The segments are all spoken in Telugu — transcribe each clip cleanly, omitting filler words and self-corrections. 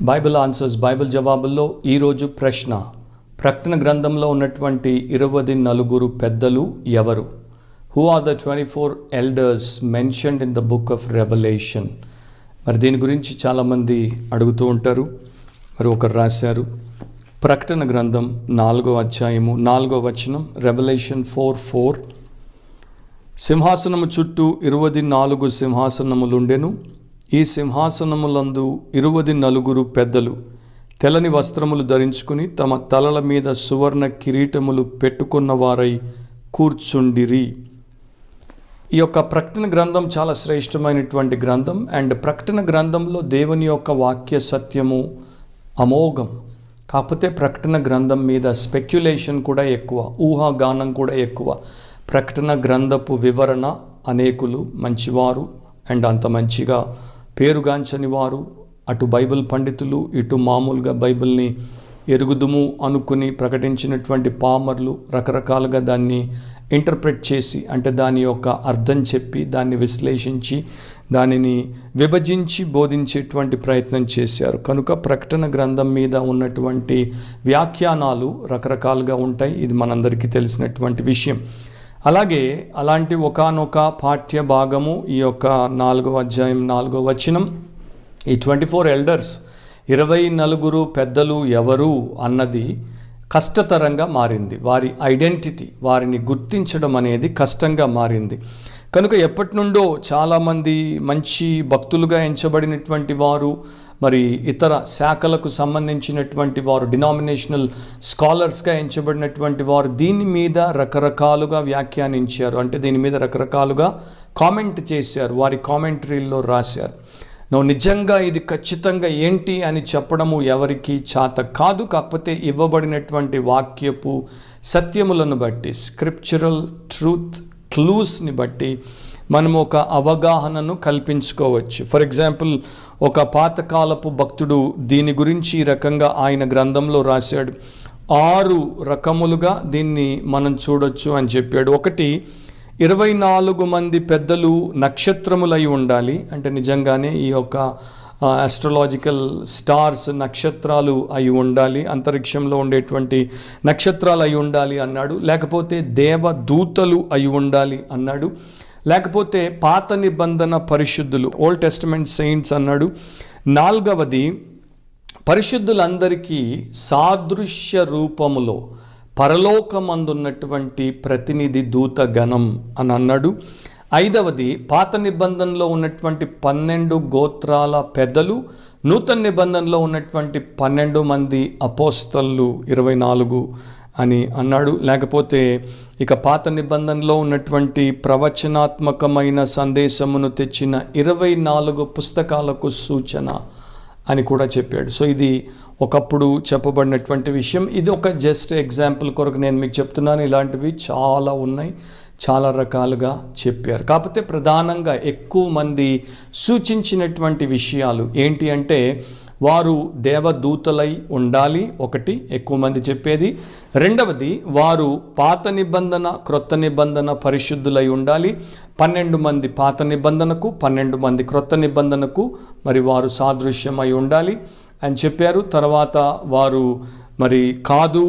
బైబిల్ ఆన్సర్స్, బైబిల్ జవాబుల్లో ఈరోజు ప్రశ్న: ప్రకటన గ్రంథంలో ఉన్నటువంటి 24 పెద్దలు ఎవరు? Who are the 24 elders mentioned in the book of Revelation? మరి దీని గురించి చాలామంది అడుగుతూ ఉంటారు. మరి ఒకరు రాశారు, ప్రకటన గ్రంథం 4వ అధ్యాయము 4వ వచనం, రెవల్యూషన్ 4:4, సింహాసనము చుట్టూ 24 సింహాసనములుండెను. ఈ సింహాసనములందు 24 పెద్దలు తెల్లని వస్త్రములు ధరించుకుని తమ తలల మీద సువర్ణ కిరీటములు పెట్టుకున్న వారై కూర్చుండిరి. ఈ యొక్క ప్రకటన గ్రంథం చాలా శ్రేష్టమైనటువంటి గ్రంథం. అండ్ ప్రకటన గ్రంథంలో దేవుని యొక్క వాక్య సత్యము అమోఘం. కాకపోతే ప్రకటన గ్రంథం మీద స్పెక్యులేషన్ కూడా ఎక్కువ, ఊహాగానం కూడా ఎక్కువ. ప్రకటన గ్రంథపు వివరణ అనేకులు మంచివారు అండ్ అంత మంచిగా పేరుగాంచని వారు, అటు బైబిల్ పండితులు ఇటు మామూలుగా బైబిల్ని ఎరుగుదుము అనుకుని ప్రకటించినటువంటి పామర్లు రకరకాలుగా దాన్ని ఇంటర్ప్రెట్ చేసి, అంటే దాని యొక్క అర్థం చెప్పి దాన్ని విశ్లేషించి దానిని విభజించి బోధించేటువంటి ప్రయత్నం చేశారు. కనుక ప్రకటన గ్రంథం మీద ఉన్నటువంటి వ్యాఖ్యానాలు రకరకాలుగా ఉంటాయి. ఇది మనందరికీ తెలిసినటువంటి విషయం. అలాగే అలాంటి ఒకానొక పాఠ్య భాగము ఈ యొక్క 4వ అధ్యాయం 4వ వచనం, ఈ 24 ఎల్డర్స్ 24 పెద్దలు ఎవరు అన్నది కష్టతరంగా మారింది. వారి ఐడెంటిటీ, వారిని గుర్తించడం అనేది కష్టంగా మారింది. కనుక ఎప్పటి నుండో చాలామంది మంచి భక్తులుగా ఎంచబడినటువంటి వారు, మరి ఇతర శాఖలకు సంబంధించినటువంటి వారు, డినామినేషనల్ స్కాలర్స్గా ఎంచబడినటువంటి వారు దీని మీద రకరకాలుగా వ్యాఖ్యానించారు. అంటే దీని మీద రకరకాలుగా కామెంట్ చేశారు, వారి కామెంటరీల్లో రాశారు. నిజంగా ఇది ఖచ్చితంగా ఏంటి అని చెప్పడము ఎవరికి చేత కాదు. కాకపోతే ఇవ్వబడినటువంటి వాక్యపు సత్యములను బట్టి, స్క్రిప్చురల్ ట్రూత్ క్లూస్ని బట్టి మనము ఒక అవగాహనను కల్పించుకోవచ్చు. ఫర్ ఎగ్జాంపుల్, ఒక పాతకాలపు భక్తుడు దీని గురించి ఈ రకంగా ఆయన గ్రంథంలో రాశాడు. 6 రకములుగా దీన్ని మనం చూడొచ్చు అని చెప్పాడు. ఒకటి, 24 మంది పెద్దలు నక్షత్రములై ఉండాలి. అంటే నిజంగానే ఈ యొక్క ఆస్ట్రాలజికల్ స్టార్స్ నక్షత్రాలు అయి ఉండాలి, అంతరిక్షంలో ఉండేటువంటి నక్షత్రాలు అయి ఉండాలి అన్నాడు. లేకపోతే దేవదూతలు అయి ఉండాలి అన్నాడు. లేకపోతే పాత నిబంధన పరిశుద్ధులు, ఓల్డ్ టెస్టమెంట్ సెయింట్స్ అన్నాడు. 4వది, పరిశుద్ధులందరికీ సాదృశ్య రూపములో పరలోకమందున్నటువంటి ప్రతినిధి దూత గణం అని అన్నాడు. 5వది, పాత నిబంధనలో ఉన్నటువంటి 12 గోత్రాల పెద్దలు, నూతన నిబంధనలో ఉన్నటువంటి 12 మంది అపోస్తలు 24 అని అన్నాడు. లేకపోతే ఇక పాత నిబంధనలో ఉన్నటువంటి ప్రవచనాత్మకమైన సందేశమును తెచ్చిన 24 పుస్తకాలకు సూచన అని కూడా చెప్పాడు. సో ఇది ఒకప్పుడు చెప్పబడినటువంటి విషయం. ఇది ఒక జస్ట్ ఎగ్జాంపుల్ కొరకు నేను మీకు చెప్తున్నాను. ఇలాంటివి చాలా ఉన్నాయి, చాలా రకాలుగా చెప్పారు. కాకపోతే ప్రధానంగా ఎక్కువ మంది సూచించినటువంటి విషయాలు ఏంటి అంటే, వారు దేవదూతలై ఉండాలి ఒకటి, ఎక్కువ మంది చెప్పేది. 2వది, వారు పాత నిబంధన క్రొత్త నిబంధన పరిశుద్ధులై ఉండాలి. 12 మంది పాత నిబంధనకు, 12 మంది క్రొత్త నిబంధనకు మరి వారు సాదృశ్యమై ఉండాలి అని చెప్పారు. తర్వాత వారు మరి కాదు,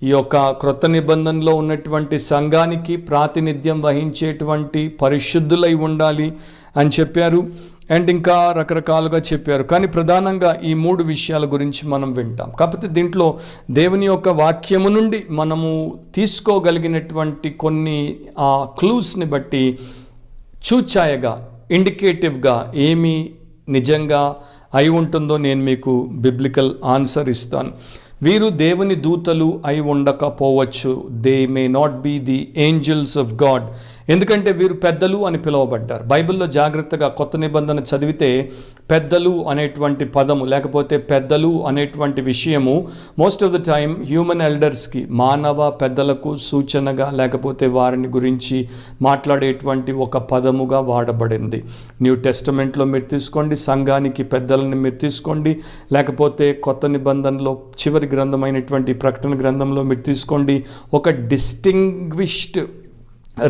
ఈ యొక్క క్రొత్త నిబంధనలో ఉన్నటువంటి సంఘానికి ప్రాతినిధ్యం వహించేటువంటి పరిశుద్ధులై ఉండాలి అని చెప్పారు. అండ్ ఇంకా రకరకాలుగా చెప్పారు. కానీ ప్రధానంగా ఈ 3 విషయాల గురించి మనం వింటాం. కాకపోతే దీంట్లో దేవుని యొక్క వాక్యము నుండి మనము తీసుకోగలిగినటువంటి కొన్ని క్లూస్ని బట్టి చూచాయగా, ఇండికేటివ్గా ఏమి నిజంగా అయి ఉంటుందో నేను మీకు బిబ్లికల్ ఆన్సర్ ఇస్తాను. వీరు దేవుని దూతలు అయి ఉండకపోవచ్చు. They may not be the angels of God. ఎందుకంటే వీరు పెద్దలు అని పిలువబడ్డారు. బైబిల్లో జాగ్రత్తగా కొత్త నిబంధన చదివితే పెద్దలు అనేటువంటి పదము, లేకపోతే పెద్దలు అనేటువంటి విషయము most of the time human ఎల్డర్స్కి, మానవ పెద్దలకు సూచనగా లేకపోతే వారిని గురించి మాట్లాడేటువంటి ఒక పదముగా వాడబడింది. న్యూ టెస్టమెంట్లో మీరు తీసుకోండి, సంఘానికి పెద్దలని మీరు తీసుకోండి, లేకపోతే కొత్త నిబంధనలో చివరి గ్రంథమైనటువంటి ప్రకటన గ్రంథంలో మీరు తీసుకోండి. ఒక డిస్టింగ్విష్డ్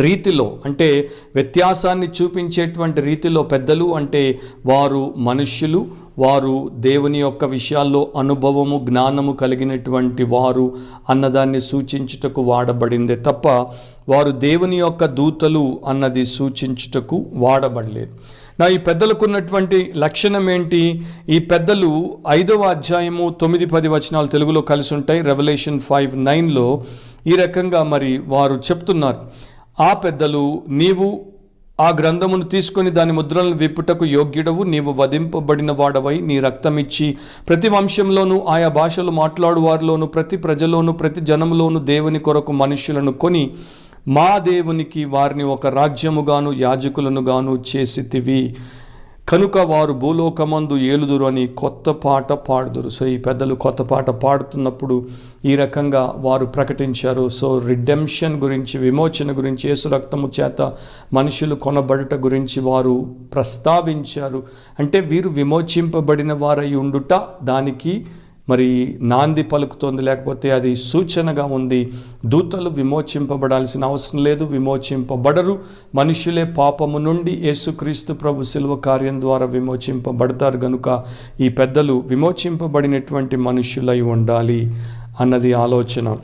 రీతిలో, అంటే వ్యత్యాసాన్ని చూపించేటువంటి రీతిలో పెద్దలు అంటే వారు మనుష్యులు, వారు దేవుని యొక్క విషయాల్లో అనుభవము జ్ఞానము కలిగినటువంటి వారు అన్నదాన్ని సూచించుటకు వాడబడిందే తప్ప వారు దేవుని యొక్క దూతలు అన్నది సూచించుటకు వాడబడలేదు. ఈ పెద్దలకు ఉన్నటువంటి లక్షణం ఏంటి? ఈ పెద్దలు 5వ అధ్యాయము 9-10 వచనాలు తెలుగులో కలిసి ఉంటాయి. రెవల్యూషన్ 5:9లో ఈ రకంగా మరి వారు చెప్తున్నారు, ఆ పెద్దలు, నీవు ఆ గ్రంథమును తీసుకొని దాని ముద్రలను విప్పుటకు యోగ్యుడవు, నీవు వధింపబడిన వాడవై నీ రక్తమిచ్చి ప్రతి వంశంలోనూ ఆయా భాషలు మాట్లాడు వారిలోను ప్రతి ప్రజలోను ప్రతి జనములోను దేవుని కొరకు మనుష్యులను కొని మా దేవునికి వారిని ఒక రాజ్యముగాను యాజకులను గాను చేసితివి, కనుక వారు భూలోకమందు ఏలుదురు అని కొత్త పాట పాడుదురు. సో ఈ పెద్దలు కొత్త పాట పాడుతున్నప్పుడు ఈ రకంగా వారు ప్రకటించారు. సో రిడెంప్షన్ గురించి, విమోచన గురించి, యేసు రక్తము చేత మనుషులు కొనబడుట గురించి వారు ప్రస్తావించారు. అంటే వీరు విమోచింపబడిన వారై ఉండుట దానికి మరి నాంది పలుకుతోంది, లేకపోతే అది సూచనగా ఉంది. దూతలు విమోచింపబడాల్సిన అవసరం లేదు, విమోచింపబడరు. మనుషులే పాపము నుండి యేసుక్రీస్తు ప్రభు శిలువ కార్యం ద్వారా విమోచింపబడతారు. గనుక ఈ పెద్దలు విమోచింపబడినటువంటి మనుషులై ఉండాలి అన్నది ఆలోచన.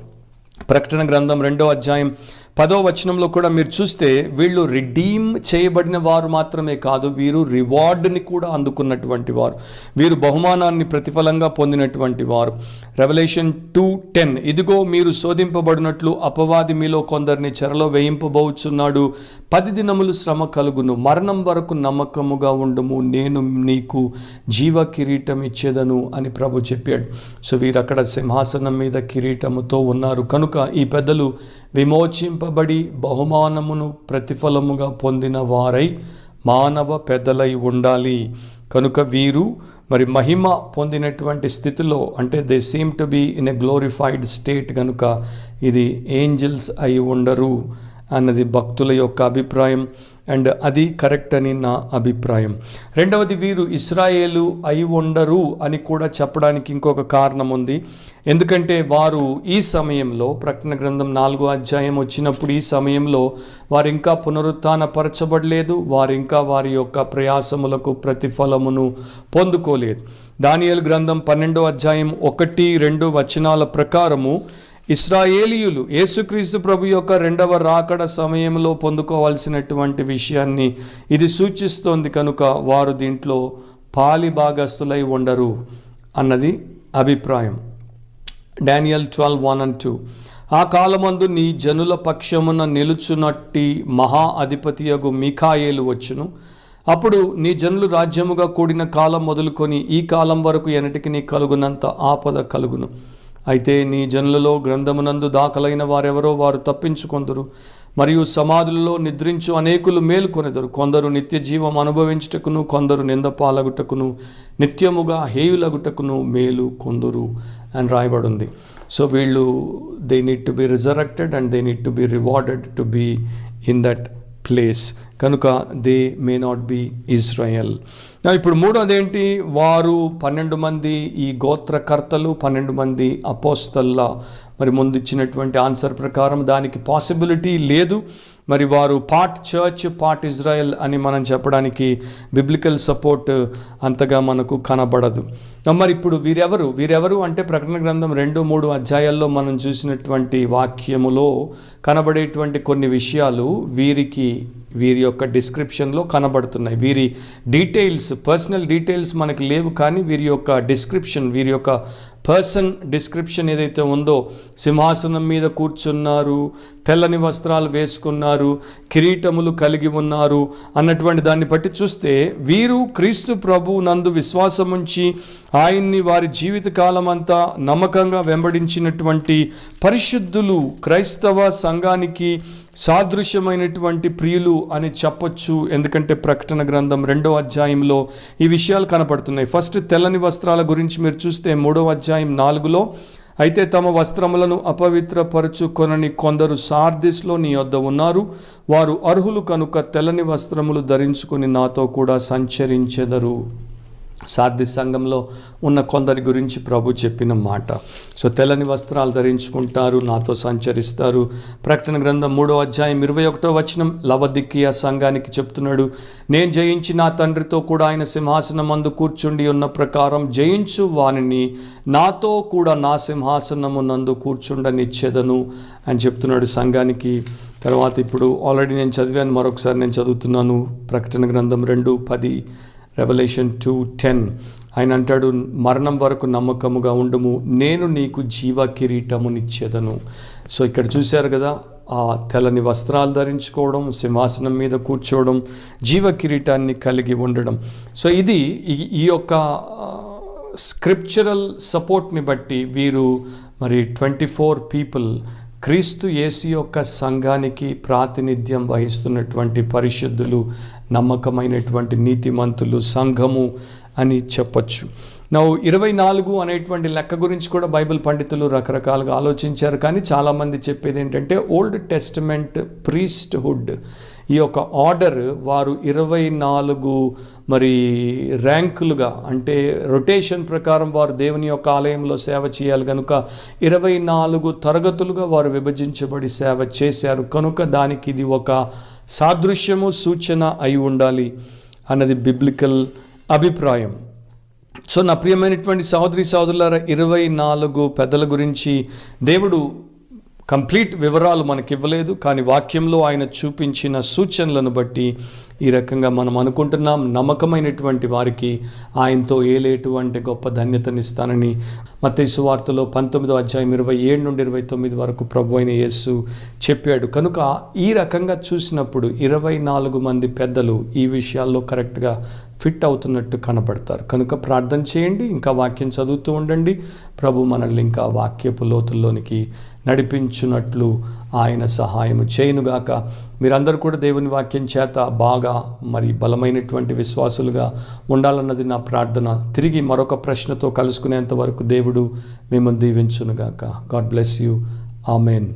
ప్రకటన గ్రంథం 2వ అధ్యాయం 10వ వచనంలో కూడా మీరు చూస్తే వీళ్ళు రిడీమ్ చేయబడిన వారు మాత్రమే కాదు, వీరు రివార్డ్ని కూడా అందుకున్నటువంటి వారు, వీరు బహుమానాన్ని ప్రతిఫలంగా పొందినటువంటి వారు. రెవల్యూషన్ 2:10, ఇదిగో మీరు శోధింపబడినట్లు అపవాది మీలో కొందరిని చెరలో వేయింపబోచున్నాడు, 10 దినములు శ్రమ కలుగును, మరణం వరకు నమ్మకముగా ఉండుము, నేను నీకు జీవ కిరీటం ఇచ్చేదను అని ప్రభు చెప్పాడు. సో వీరు అక్కడ సింహాసనం మీద కిరీటముతో ఉన్నారు. కనుక ఈ పెద్దలు విమోచింపబడి బహుమానమును ప్రతిఫలముగా పొందిన వారై మానవ పెద్దలై ఉండాలి. కనుక వీరు మరి మహిమ పొందినటువంటి స్థితిలో, అంటే they seem to be in a glorified state, కనుక ఇది ఏంజల్స్ అయి ఉండరు అన్నది భక్తుల యొక్క అభిప్రాయం. అండ్ అది కరెక్ట్ అని నా అభిప్రాయం. రెండవది, వీరు ఇశ్రాయేలు అయి ఉండరు అని కూడా చెప్పడానికి ఇంకొక కారణం ఉంది. ఎందుకంటే వారు ఈ సమయంలో, ప్రకటన గ్రంథం 4వ అధ్యాయం వచ్చినప్పుడు ఈ సమయంలో వారు ఇంకా పునరుత్థానపరచబడలేదు, వారు ఇంకా వారి యొక్క ప్రయాసములకు ప్రతిఫలమును పొందుకోలేదు. దానియేలు గ్రంథం 12వ అధ్యాయం 1-2 వచనాల ప్రకారము ఇశ్రాయేలీయులు యేసుక్రీస్తు ప్రభు యొక్క 2వ రాకడ సమయంలో పొందుకోవాల్సినటువంటి విషయాన్ని ఇది సూచిస్తోంది. కనుక వారు దీంట్లో పాలి భాగస్థులై ఉండరు అన్నది అభిప్రాయం. డానియల్ 12:1-2, ఆ కాలమందు నీ జనుల పక్షమున నిలుచునట్టి మహా అధిపతియగు మీకాయేలు వచ్చును, అప్పుడు నీ జనులు రాజ్యముగా కూడిన కాలం మొదలుకొని ఈ కాలం వరకు ఎన్నటికి నీ కలుగునంత ఆపద కలుగును. అయితే నీ జనులలో గ్రంథమునందు దాఖలైన వారెవరో వారు తప్పించుకొందురు, మరియు సమాధులలో నిద్రించు అనేకులు మేలుకొనెదరు, కొందరు నిత్య జీవం అనుభవించుటకును, కొందరు నింద పాలగుటకును, నిత్యముగా హేయులగుటకును మేలు కొందురు అని రాయబడింది. సో వీళ్ళు they need to be resurrected and they need to be rewarded to be in that place. కనుక they may not be Israel. ఇప్పుడు మూడోదేంటి? వారు 12 మంది ఈ గోత్రకర్తలు, 12 మంది అపోస్తల్ల. మరి ముందు ఇచ్చినటువంటి ఆన్సర్ ప్రకారం దానికి పాసిబిలిటీ లేదు. మరి వారు పార్ట్ చర్చ్ పార్ట్ ఇజ్రాయెల్ అని మనం చెప్పడానికి బిబ్లికల్ సపోర్ట్ అంతగా మనకు కనబడదు. మరి ఇప్పుడు వీరెవరు అంటే ప్రకటన గ్రంథం 2-3 అధ్యాయాల్లో మనం చూసినటువంటి వాక్యములో కనబడేటువంటి కొన్ని విషయాలు వీరి యొక్క డిస్క్రిప్షన్లో కనబడుతున్నాయి. వీరి డీటెయిల్స్, పర్సనల్ డీటెయిల్స్ మనకు లేవు, కానీ వీరి యొక్క డిస్క్రిప్షన్, వీరి యొక్క పర్సన్ డిస్క్రిప్షన్ ఏదైతే ఉందో, సింహాసనం మీద కూర్చున్నారు, తెల్లని వస్త్రాలు వేసుకున్నారు, కిరీటములు కలిగి ఉన్నారు అన్నటువంటి దాన్ని బట్టి చూస్తే వీరు క్రీస్తు ప్రభు నందు విశ్వాసముంచి ఆయన్ని వారి జీవితకాలం అంతా నమ్మకంగా వెంబడించినటువంటి పరిశుద్ధులు, క్రైస్తవ సంఘానికి సాదృశ్యమైనటువంటి ప్రియులు అని చెప్పొచ్చు. ఎందుకంటే ప్రకటన గ్రంథం 2వ అధ్యాయంలో ఈ విషయాలు కనపడుతున్నాయి. ఫస్ట్ తెల్లని వస్త్రాల గురించి మీరు చూస్తే 3వ అధ్యాయం 4లో, అయితే తమ వస్త్రములను అపవిత్రపరచుకొనని కొందరు సార్దిస్లో నీ యొద్ద ఉన్నారు, వారు అర్హులు కనుక తెల్లని వస్త్రములు ధరించుకుని నాతో కూడా సంచరించెదరు. సార్ది సంఘంలో ఉన్న కొందరి గురించి ప్రభు చెప్పిన మాట. సో తెల్లని వస్త్రాలు ధరించుకుంటారు, నాతో సంచరిస్తారు. ప్రకటన గ్రంథం 3వ అధ్యాయం 21వ వచనం లవదికియా సంఘానికి చెప్తున్నాడు, నేను జయించి నా తండ్రితో కూడా ఆయన సింహాసనం మందు కూర్చుండి ఉన్న ప్రకారం జయించు వానిని నాతో కూడా నా సింహాసనము నందు కూర్చుండనిచ్చేదను అని చెప్తున్నాడు సంఘానికి. తర్వాత ఇప్పుడు ఆల్రెడీ నేను చదివాను, మరొకసారి నేను చదువుతున్నాను. ప్రకటన గ్రంథం 2:10, రెవల్యూషన్ 2:10 ఆయన అంటాడు, మరణం వరకు నమ్మకముగా ఉండుము, నేను నీకు జీవ కిరీటమునిచ్చేదను. సో ఇక్కడ చూశారు కదా, ఆ తెల్లని వస్త్రాలు ధరించుకోవడం, సింహాసనం మీద కూర్చోవడం, జీవ కిరీటాన్ని కలిగి ఉండడం. సో ఇది ఈ యొక్క స్క్రిప్చరల్ సపోర్ట్ని బట్టి వీరు మరి 24 పీపుల్ క్రీస్తు యేసు యొక్క సంఘానికి ప్రాతినిధ్యం వహిస్తున్నటువంటి పరిశుద్ధులు, నమ్మకమైనటువంటి నీతిమంతులు సంఘము అని చెప్పచ్చు. 24 అనేటువంటి లెక్క గురించి కూడా బైబిల్ పండితులు రకరకాలుగా ఆలోచించారు. కానీ చాలామంది చెప్పేది ఏంటంటే ఓల్డ్ టెస్టమెంట్ ప్రీస్ట్హుడ్ ఈ యొక్క ఆర్డర్ వారు 24 మరి ర్యాంకులుగా, అంటే రొటేషన్ ప్రకారం వారు దేవుని యొక్క ఆలయంలో సేవ చేయాలి కనుక 24 తరగతులుగా వారు విభజించబడి సేవ చేశారు కనుక దానికి ఇది ఒక సాదృశ్యము, సూచన అయి ఉండాలి అన్నది బిబ్లికల్ అభిప్రాయం. సో నా ప్రియమైనటువంటి సహోదరులారా, 24 పెద్దల గురించి దేవుడు కంప్లీట్ వివరాలు మనకి ఇవ్వలేదు. కానీ వాక్యంలో ఆయన చూపించిన సూచనలను బట్టి ఈ రకంగా మనం అనుకుంటున్నాం, నమ్మకమైనటువంటి వారికి ఆయనతో ఏలేటువంటి గొప్ప ధన్యతనిస్తానని మత్తయి సువార్తలో 19వ అధ్యాయం 27 నుండి 29 వరకు ప్రభు అయిన యేసు చెప్పాడు. కనుక ఈ రకంగా చూసినప్పుడు 24 మంది పెద్దలు ఈ విషయాల్లో కరెక్ట్గా ఫిట్ అవుతున్నట్టు కనపడతారు. కనుక ప్రార్థన చేయండి, ఇంకా వాక్యం చదువుతూ ఉండండి. ప్రభు మనల్ని ఇంకా వాక్యపు లోతుల్లోనికి నడిపించున్నట్లు ఆయన సహాయము చేయునుగాక. మీరందరూ కూడా దేవుని వాక్యం చేత బాగా మరి బలమైనటువంటి విశ్వాసులుగా ఉండాలన్నది నా ప్రార్థన. తిరిగి మరొక ప్రశ్నతో కలుసుకునేంత వరకు దేవుడు మిమ్మల్ని దీవించునుగాక. God bless you. ఆమెన్.